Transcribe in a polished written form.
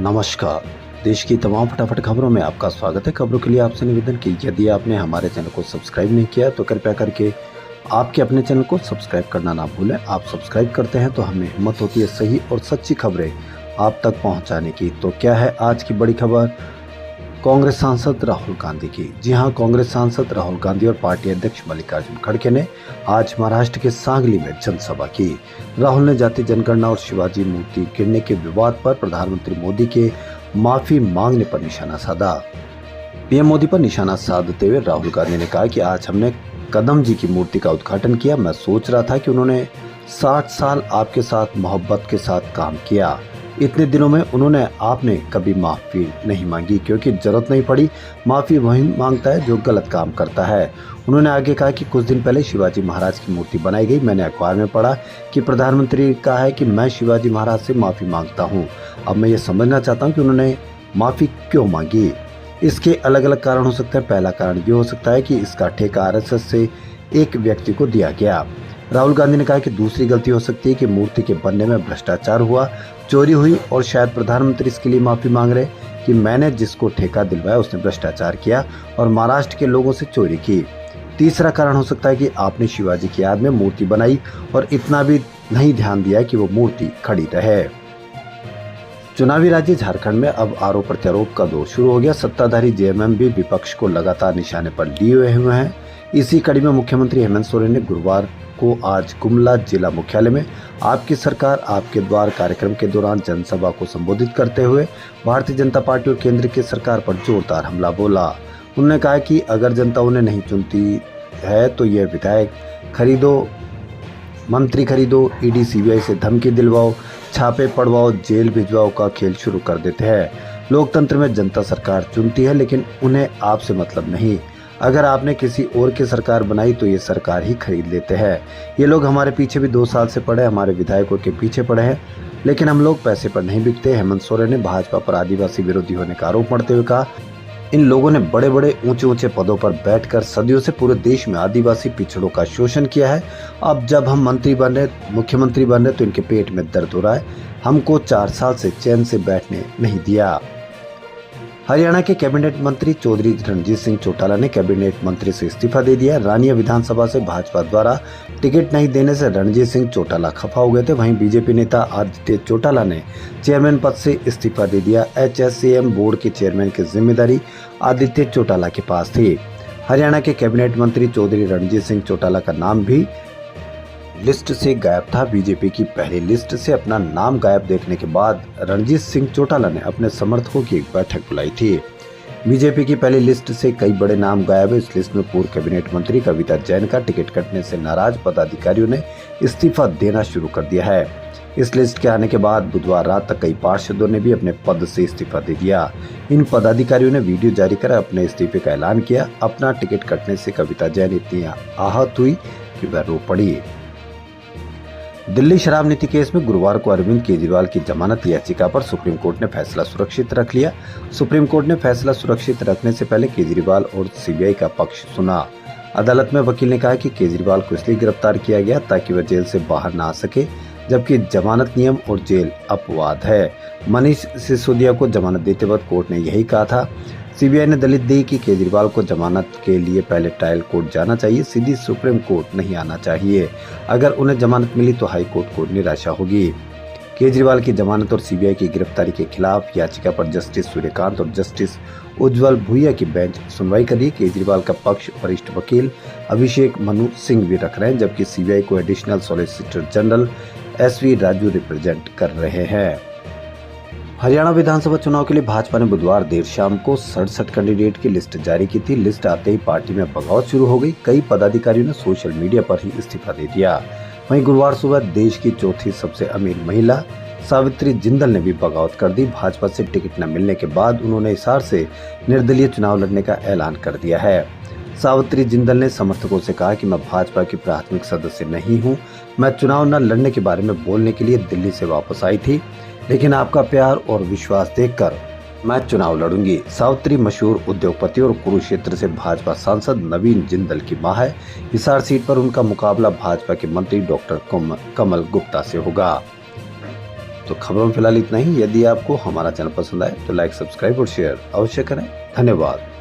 नमस्कार। देश की तमाम फटाफट खबरों में आपका स्वागत है। खबरों के लिए आपसे निवेदन कि यदि आपने हमारे चैनल को सब्सक्राइब नहीं किया तो कृपया करके आपके अपने चैनल को सब्सक्राइब करना ना भूलें। आप सब्सक्राइब करते हैं तो हमें हिम्मत होती है सही और सच्ची खबरें आप तक पहुंचाने की। तो क्या है आज की बड़ी खबर? कांग्रेस सांसद राहुल गांधी की। जी हां, कांग्रेस सांसद राहुल गांधी और पार्टी अध्यक्ष मल्लिकार्जुन खड़गे ने आज महाराष्ट्र के सांगली में जनसभा की। राहुल ने जाति जनगणना और शिवाजी मूर्ति गिरने के विवाद पर प्रधानमंत्री मोदी के माफी मांगने पर निशाना साधा। पीएम मोदी पर निशाना साधते हुए राहुल गांधी ने कहा कि आज हमने कदम जी की मूर्ति का उद्घाटन किया। मैं सोच रहा था कि उन्होंने 60 साल आपके साथ मोहब्बत के साथ काम किया। इतने दिनों में उन्होंने आपने कभी माफी नहीं मांगी, क्योंकि जरूरत नहीं पड़ी। माफी वही मांगता है जो गलत काम करता है। उन्होंने आगे कहा कि कुछ दिन पहले शिवाजी महाराज की मूर्ति बनाई गई। मैंने अखबार में पढ़ा कि प्रधानमंत्री कहा है कि मैं शिवाजी महाराज से माफी मांगता हूँ। अब मैं ये समझना चाहता हूँ कि उन्होंने माफी क्यों मांगी। इसके अलग अलग कारण हो सकते हैं। पहला कारण ये हो सकता है कि इसका ठेका आरएसएस से एक व्यक्ति को दिया गया। राहुल गांधी ने कहा कि दूसरी गलती हो सकती है कि मूर्ति के बनने में भ्रष्टाचार हुआ, चोरी हुई और शायद प्रधानमंत्री इसके लिए माफी मांग रहे कि मैंने जिसको ठेका दिलवाया उसने भ्रष्टाचार किया और महाराष्ट्र के लोगों से चोरी की। तीसरा कारण हो सकता है कि आपने शिवाजी की याद में मूर्ति बनाई और इतना भी नहीं ध्यान दिया कि वो मूर्ति खड़ी रहे। चुनावी राज्य झारखंड में अब आरोप प्रत्यारोप का दौर शुरू हो गया। सत्ताधारी जेएमएम भी विपक्ष को लगातार निशाने पर लिए हुए हैं। इसी कड़ी में मुख्यमंत्री हेमंत सोरेन ने गुरुवार को आज गुमला जिला मुख्यालय में आपकी सरकार आपके द्वार कार्यक्रम के दौरान जनसभा को संबोधित करते हुए भारतीय जनता पार्टी और केंद्र की सरकार पर जोरदार हमला बोला। उन्होंने कहा कि अगर जनता उन्हें नहीं चुनती है तो यह विधायक खरीदो, मंत्री खरीदो, ईडी सीबीआई से धमकी दिलवाओ, छापे पड़वाओ, जेल भिजवाओ का खेल शुरू कर देते हैं। लोकतंत्र में जनता सरकार चुनती है, लेकिन उन्हें आपसे मतलब नहीं। अगर आपने किसी और की सरकार बनाई तो ये सरकार ही खरीद लेते हैं। ये लोग हमारे पीछे भी 2 साल से पड़े, हमारे विधायकों के पीछे पड़े हैं, लेकिन हम लोग पैसे पर नहीं बिकते। हेमंत सोरेन ने भाजपा पर आदिवासी विरोधी होने का आरोप मढ़ते हुए कहा, इन लोगों ने बड़े बड़े ऊंचे पदों पर बैठकर सदियों से पूरे देश में आदिवासी पिछड़ों का शोषण किया है। अब जब हम मंत्री बन रहे, मुख्यमंत्री बन रहे तो इनके पेट में दर्द हो रहा है। हमको 4 साल से चैन से बैठने नहीं दिया। हरियाणा के कैबिनेट मंत्री चौधरी रणजीत सिंह चौटाला ने कैबिनेट मंत्री से इस्तीफा दे दिया। रानिया विधानसभा से भाजपा द्वारा टिकट नहीं देने से रणजीत सिंह चौटाला खफा हो गए थे। वहीं बीजेपी नेता आदित्य चौटाला ने चेयरमैन पद से इस्तीफा दे दिया। एचएससीएम बोर्ड के चेयरमैन की जिम्मेदारी आदित्य चौटाला के पास थी। हरियाणा के कैबिनेट मंत्री चौधरी रणजीत सिंह चौटाला का नाम भी लिस्ट से गायब था। बीजेपी की पहली लिस्ट से अपना नाम गायब देखने के बाद रणजीत सिंह चौटाला ने अपने समर्थकों की एक बैठक बुलाई थी। बीजेपी की पहली लिस्ट से कई बड़े नाम गायब है। इस लिस्ट में पूर्व कैबिनेट मंत्री कविता जैन का टिकट कटने से नाराज पदाधिकारियों ने इस्तीफा देना शुरू कर दिया है। इस लिस्ट के आने के बाद बुधवार रात तक कई पार्षदों ने भी अपने पद से इस्तीफा दे दिया। इन पदाधिकारियों ने वीडियो जारी कर अपने इस्तीफे का ऐलान किया। अपना टिकट कटने से कविता जैन इतनी आहत हुई कि वह रो पड़ी। दिल्ली शराब नीति केस में गुरुवार को अरविंद केजरीवाल की जमानत याचिका पर सुप्रीम कोर्ट ने फैसला सुरक्षित रख लिया। सुप्रीम कोर्ट ने फैसला सुरक्षित रखने से पहले केजरीवाल और सीबीआई का पक्ष सुना। अदालत में वकील ने कहा कि केजरीवाल को इसलिए गिरफ्तार किया गया ताकि वह जेल से बाहर ना आ सके, जबकि जमानत नियम और जेल अपवाद है। मनीष सिसोदिया को जमानत देते वक्त कोर्ट ने यही कहा था। सीबीआई ने दलील दी कि केजरीवाल को जमानत के लिए पहले ट्रायल कोर्ट जाना चाहिए, सीधी सुप्रीम कोर्ट नहीं आना चाहिए। अगर उन्हें जमानत मिली तो हाई कोर्ट को निराशा होगी। केजरीवाल की जमानत और सीबीआई की गिरफ्तारी के खिलाफ याचिका पर जस्टिस सूर्यकांत और जस्टिस उज्जवल भुइया की बेंच सुनवाई कर रही। केजरीवाल का पक्ष वरिष्ठ वकील अभिषेक मनु सिंह भी रख रहे हैं, जबकि सीबीआई को additional solicitor general SV Raju represent कर रहे हैं। हरियाणा विधानसभा चुनाव के लिए भाजपा ने बुधवार देर शाम को 67 कैंडिडेट की लिस्ट जारी की थी। लिस्ट आते ही पार्टी में बगावत शुरू हो गई। कई पदाधिकारियों ने सोशल मीडिया पर ही इस्तीफा दे दिया। वहीं गुरुवार सुबह देश की चौथी सबसे अमीर महिला सावित्री जिंदल ने भी बगावत कर दी। भाजपा से टिकट न मिलने के बाद उन्होंने हिसार से निर्दलीय चुनाव लड़ने का ऐलान कर दिया है। सावित्री जिंदल ने समर्थकों से कहा कि मैं भाजपा की प्राथमिक सदस्य नहीं हूं। मैं चुनाव न लड़ने के बारे में बोलने के लिए दिल्ली से वापस आई थी, लेकिन आपका प्यार और विश्वास देखकर मैं चुनाव लड़ूंगी। सावित्री मशहूर उद्योगपति और कुरुक्षेत्र से भाजपा सांसद नवीन जिंदल की मां है। हिसार सीट पर उनका मुकाबला भाजपा के मंत्री डॉक्टर कमल गुप्ता से होगा। तो खबरों में फिलहाल इतना ही। यदि आपको हमारा चैनल पसंद आए तो लाइक, सब्सक्राइब और शेयर अवश्य करें। धन्यवाद।